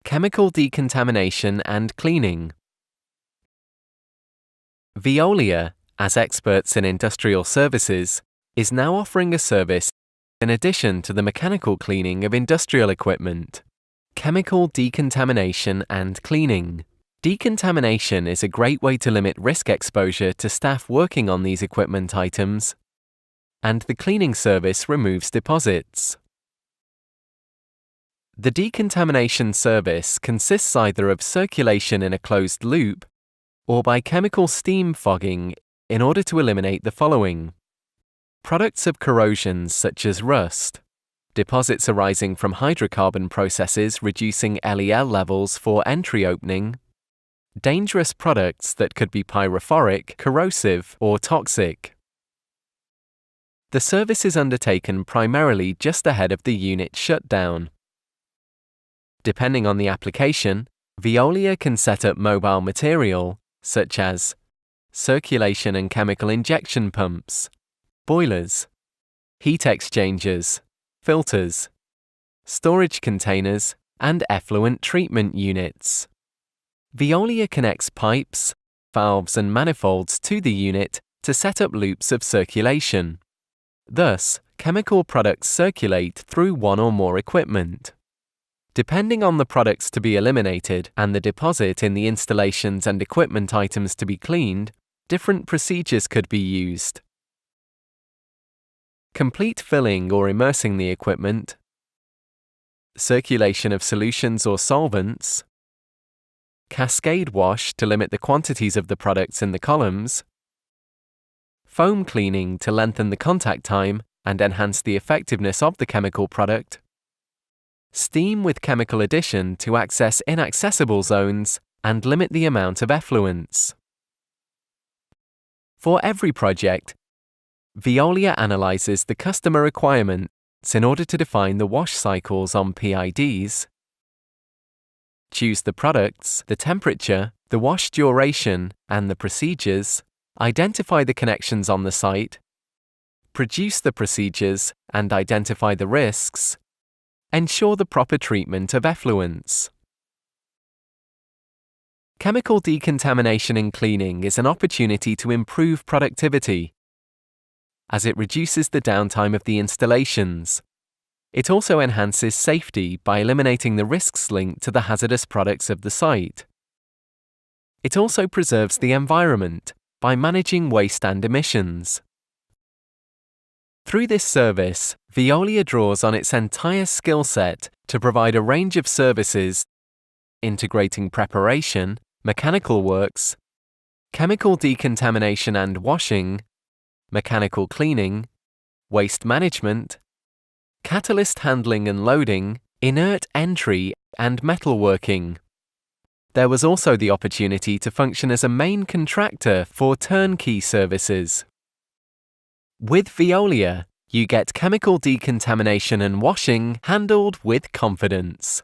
Chemical decontamination and cleaning. Veolia, as experts in industrial services, is now offering a service in addition to the mechanical cleaning of industrial equipment. Chemical decontamination and cleaning. Decontamination is a great way to limit risk exposure to staff working on these equipment items, and the cleaning service removes deposits. The decontamination service consists either of circulation in a closed loop or by chemical steam fogging in order to eliminate the following: products of corrosions such as rust, deposits arising from hydrocarbon processes reducing LEL levels for entry opening, dangerous products that could be pyrophoric, corrosive, or toxic. The service is undertaken primarily just ahead of the unit shutdown. Depending on the application, Veolia can set up mobile material, such as circulation and chemical injection pumps, boilers, heat exchangers, filters, storage containers, and effluent treatment units. Veolia connects pipes, valves, and manifolds to the unit to set up loops of circulation. Thus, chemical products circulate through one or more equipment. Depending on the products to be eliminated and the deposit in the installations and equipment items to be cleaned, different procedures could be used. Complete filling or immersing the equipment, circulation of solutions or solvents, cascade wash to limit the quantities of the products in the columns, foam cleaning to lengthen the contact time and enhance the effectiveness of the chemical product, steam with chemical addition to access inaccessible zones and limit the amount of effluents. For every project, Veolia analyzes the customer requirements in order to define the wash cycles on PIDs, choose the products, the temperature, the wash duration, and the procedures, identify the connections on the site, produce the procedures, and identify the risks, ensure the proper treatment of effluents. Chemical decontamination and cleaning is an opportunity to improve productivity, as it reduces the downtime of the installations. It also enhances safety by eliminating the risks linked to the hazardous products of the site. It also preserves the environment by managing waste and emissions. Through this service, Veolia draws on its entire skill set to provide a range of services integrating preparation, mechanical works, chemical decontamination and washing, mechanical cleaning, waste management, catalyst handling and loading, inert entry, and metalworking. There was also the opportunity to function as a main contractor for turnkey services. With Veolia, you get chemical decontamination and washing handled with confidence.